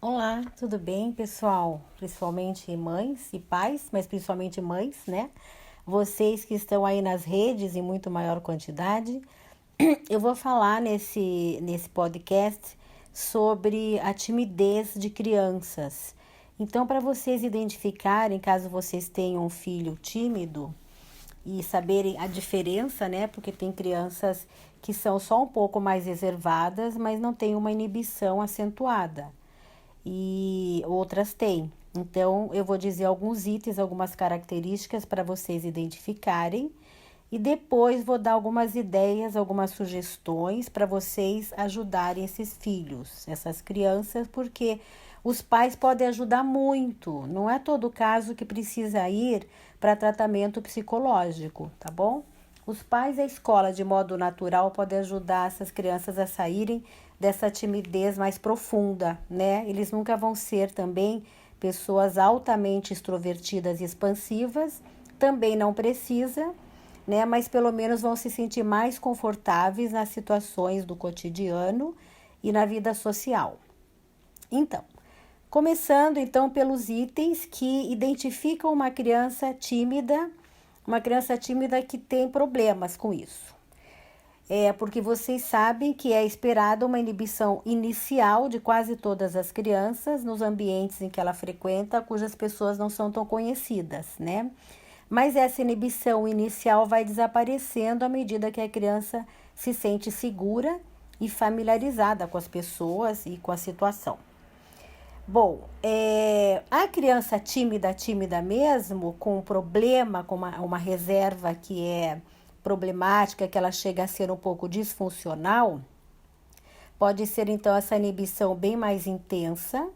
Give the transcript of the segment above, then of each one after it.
Olá, tudo bem, pessoal? Principalmente mães e pais, mas principalmente mães, né? Vocês que estão aí nas redes em muito maior quantidade. Eu vou falar nesse podcast sobre a timidez de crianças. Então, para vocês identificarem, caso vocês tenham um filho tímido e saberem a diferença, né? Porque tem crianças que são só um pouco mais reservadas, mas não têm uma inibição acentuada e outras têm. Então, eu vou dizer alguns itens, algumas características para vocês identificarem e depois vou dar algumas ideias, algumas sugestões para vocês ajudarem esses filhos, essas crianças, porque os pais podem ajudar muito. Não é todo caso que precisa ir para tratamento psicológico, tá bom? Os pais e a escola, de modo natural, podem ajudar essas crianças a saírem dessa timidez mais profunda, né? Eles nunca vão ser também pessoas altamente extrovertidas e expansivas, também não precisa, né? Mas pelo menos vão se sentir mais confortáveis nas situações do cotidiano e na vida social. Então, começando então pelos itens que identificam uma criança tímida que tem problemas com isso. Porque vocês sabem que é esperada uma inibição inicial de quase todas as crianças nos ambientes em que ela frequenta, cujas pessoas não são tão conhecidas, né? Mas essa inibição inicial vai desaparecendo à medida que a criança se sente segura e familiarizada com as pessoas e com a situação. Bom, a criança tímida mesmo, com um problema, com uma reserva que é problemática, que ela chega a ser um pouco disfuncional, pode ser então essa inibição bem mais intensa,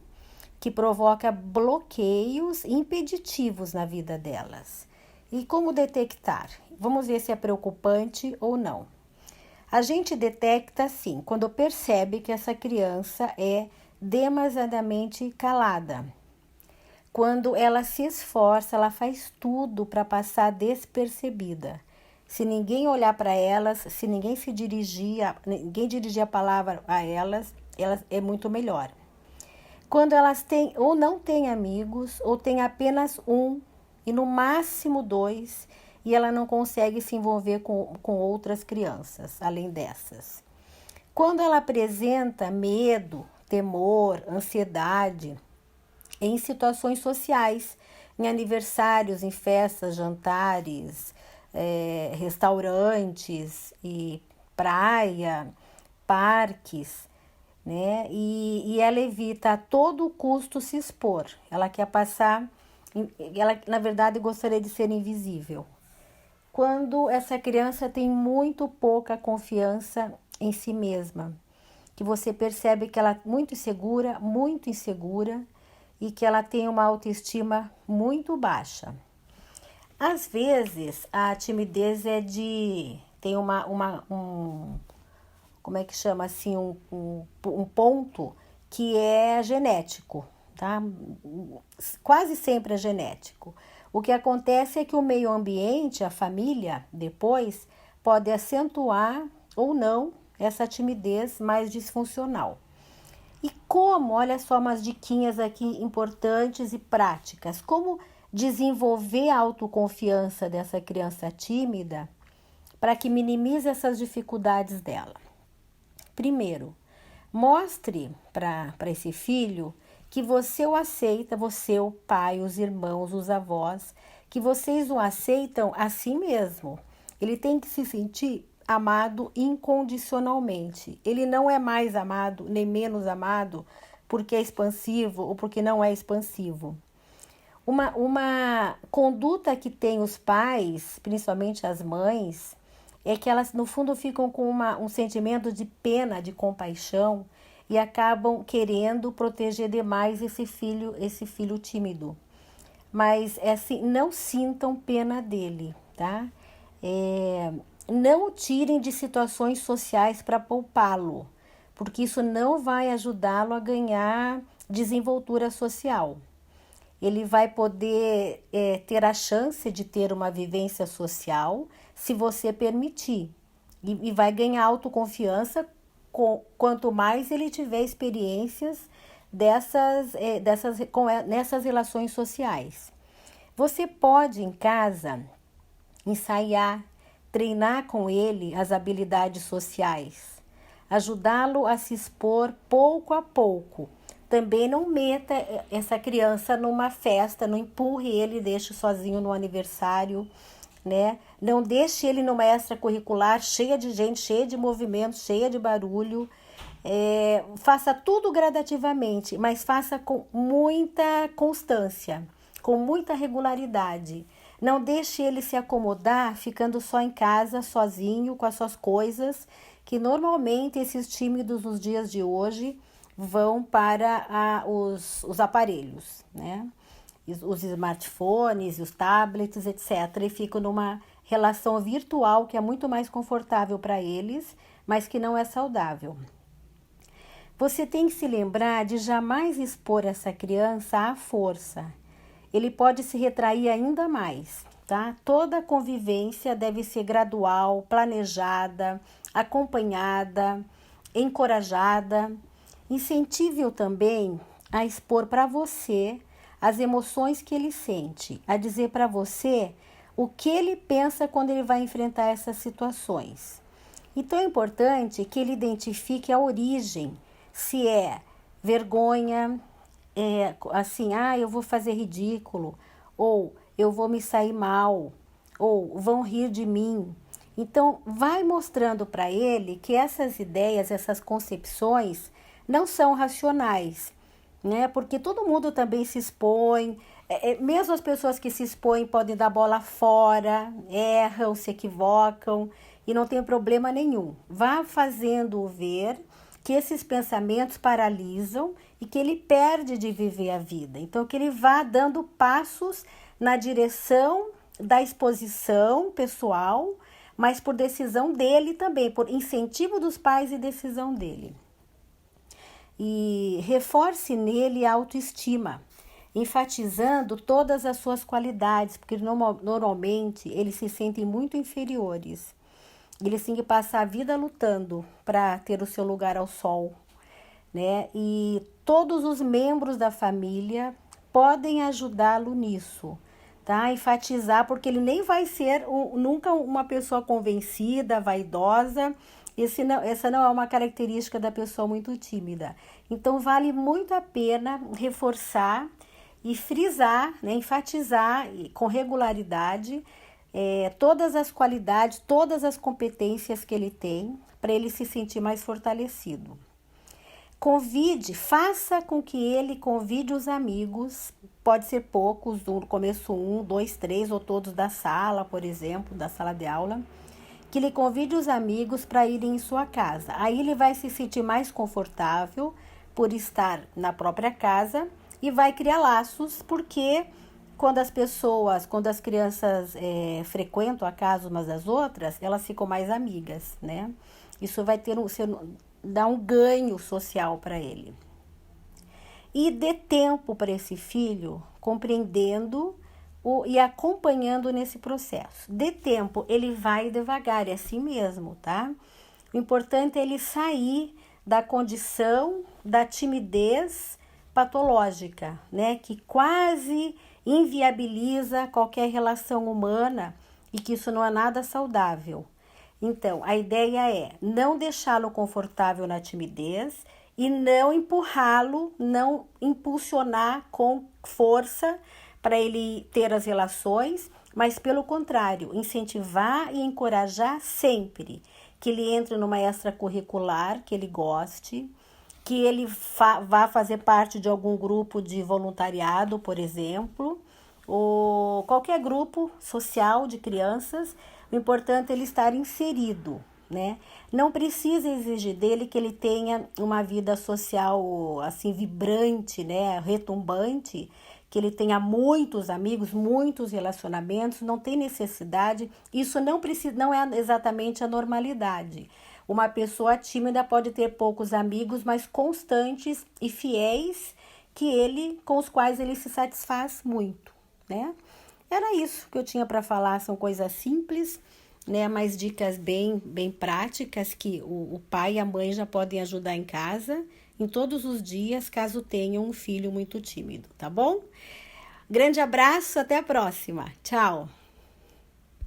que provoca bloqueios impeditivos na vida delas. E como detectar? Vamos ver se é preocupante ou não. A gente detecta, sim, quando percebe que essa criança é demasiadamente calada. Quando ela se esforça, ela faz tudo para passar despercebida. Se ninguém olhar para elas, se ninguém dirigir a palavra a elas é muito melhor. Quando elas têm ou não têm amigos, ou têm apenas um, e no máximo dois, e ela não consegue se envolver com outras crianças, além dessas. Quando ela apresenta medo, temor, ansiedade em situações sociais, em aniversários, em festas, jantares, restaurantes e praia, parques, né? E ela evita a todo custo se expor. Ela quer passar, ela na verdade gostaria de ser invisível. Quando essa criança tem muito pouca confiança em si mesma, que você percebe que ela é muito insegura e que ela tem uma autoestima muito baixa. Às vezes, a timidez tem como é que chama assim, um ponto que é genético, tá? Quase sempre é genético. O que acontece é que o meio ambiente, a família, depois, pode acentuar ou não essa timidez mais disfuncional. E como, olha só umas diquinhas aqui importantes e práticas, como desenvolver a autoconfiança dessa criança tímida para que minimize essas dificuldades dela. Primeiro, mostre para esse filho que você o aceita, você, o pai, os irmãos, os avós, que vocês o aceitam a si mesmo. Ele tem que se sentir amado incondicionalmente. Ele não é mais amado nem menos amado porque é expansivo ou porque não é expansivo. Uma conduta que tem os pais, principalmente as mães, é que elas no fundo ficam com um sentimento de pena, de compaixão e acabam querendo proteger demais esse filho tímido. Mas assim, não sintam pena dele, tá? Não o tirem de situações sociais para poupá-lo, porque isso não vai ajudá-lo a ganhar desenvoltura social. Ele vai poder ter a chance de ter uma vivência social se você permitir. E vai ganhar autoconfiança quanto mais ele tiver experiências nessas relações sociais. Você pode em casa ensaiar, treinar com ele as habilidades sociais, ajudá-lo a se expor pouco a pouco. Também não meta essa criança numa festa, não empurre ele e deixe sozinho no aniversário, né? Não deixe ele numa extracurricular cheia de gente, cheia de movimento, cheia de barulho. Faça tudo gradativamente, mas faça com muita constância, com muita regularidade. Não deixe ele se acomodar ficando só em casa, sozinho, com as suas coisas, que normalmente esses tímidos nos dias de hoje vão para os aparelhos, né? Os smartphones, os tablets, etc. E ficam numa relação virtual que é muito mais confortável para eles, mas que não é saudável. Você tem que se lembrar de jamais expor essa criança à força. Ele pode se retrair ainda mais, tá? Toda convivência deve ser gradual, planejada, acompanhada, encorajada. Incentive-o também a expor para você as emoções que ele sente, a dizer para você o que ele pensa quando ele vai enfrentar essas situações. Então é importante que ele identifique a origem, se é vergonha, eu vou fazer ridículo, ou eu vou me sair mal, ou vão rir de mim. Então, vai mostrando para ele que essas ideias, essas concepções não são racionais, né? Porque todo mundo também se expõe, mesmo as pessoas que se expõem podem dar bola fora, erram, se equivocam e não tem problema nenhum. Vá fazendo-o ver que esses pensamentos paralisam e que ele perde de viver a vida. Então, que ele vá dando passos na direção da exposição pessoal, mas por decisão dele também, por incentivo dos pais e decisão dele. E reforce nele a autoestima, enfatizando todas as suas qualidades, porque normalmente eles se sentem muito inferiores. Eles têm que passar a vida lutando para ter o seu lugar ao sol, né? E todos os membros da família podem ajudá-lo nisso, tá? Enfatizar, porque ele nem vai ser nunca uma pessoa convencida, vaidosa. Essa não é uma característica da pessoa muito tímida. Então, vale muito a pena reforçar e frisar, né? Enfatizar com regularidade todas as qualidades, todas as competências que ele tem, para ele se sentir mais fortalecido. Faça com que ele convide os amigos, pode ser poucos, no começo 1, 2, 3 ou todos da sala, por exemplo, da sala de aula, que ele convide os amigos para irem em sua casa. Aí ele vai se sentir mais confortável por estar na própria casa e vai criar laços, porque quando as crianças frequentam a casa umas das outras, elas ficam mais amigas, né? Isso vai dar um ganho social para ele. E dê tempo para esse filho, compreendendo e acompanhando nesse processo. Dê tempo, ele vai devagar, é assim mesmo, tá? O importante é ele sair da condição da timidez patológica, né? Que quase inviabiliza qualquer relação humana e que isso não é nada saudável. Então, a ideia é não deixá-lo confortável na timidez e não empurrá-lo, não impulsionar com força para ele ter as relações, mas pelo contrário, incentivar e encorajar sempre que ele entre numa extracurricular, que ele goste, que ele vá fazer parte de algum grupo de voluntariado, por exemplo, ou qualquer grupo social de crianças. O importante é ele estar inserido, né? Não precisa exigir dele que ele tenha uma vida social assim vibrante, né? Retumbante, que ele tenha muitos amigos, muitos relacionamentos, não tem necessidade. Isso não é exatamente a normalidade. Uma pessoa tímida pode ter poucos amigos, mas constantes e fiéis, com os quais ele se satisfaz muito, né? Era isso que eu tinha para falar, são coisas simples, né? Mas dicas bem práticas que o pai e a mãe já podem ajudar em casa em todos os dias, caso tenham um filho muito tímido, tá bom? Grande abraço, até a próxima. Tchau!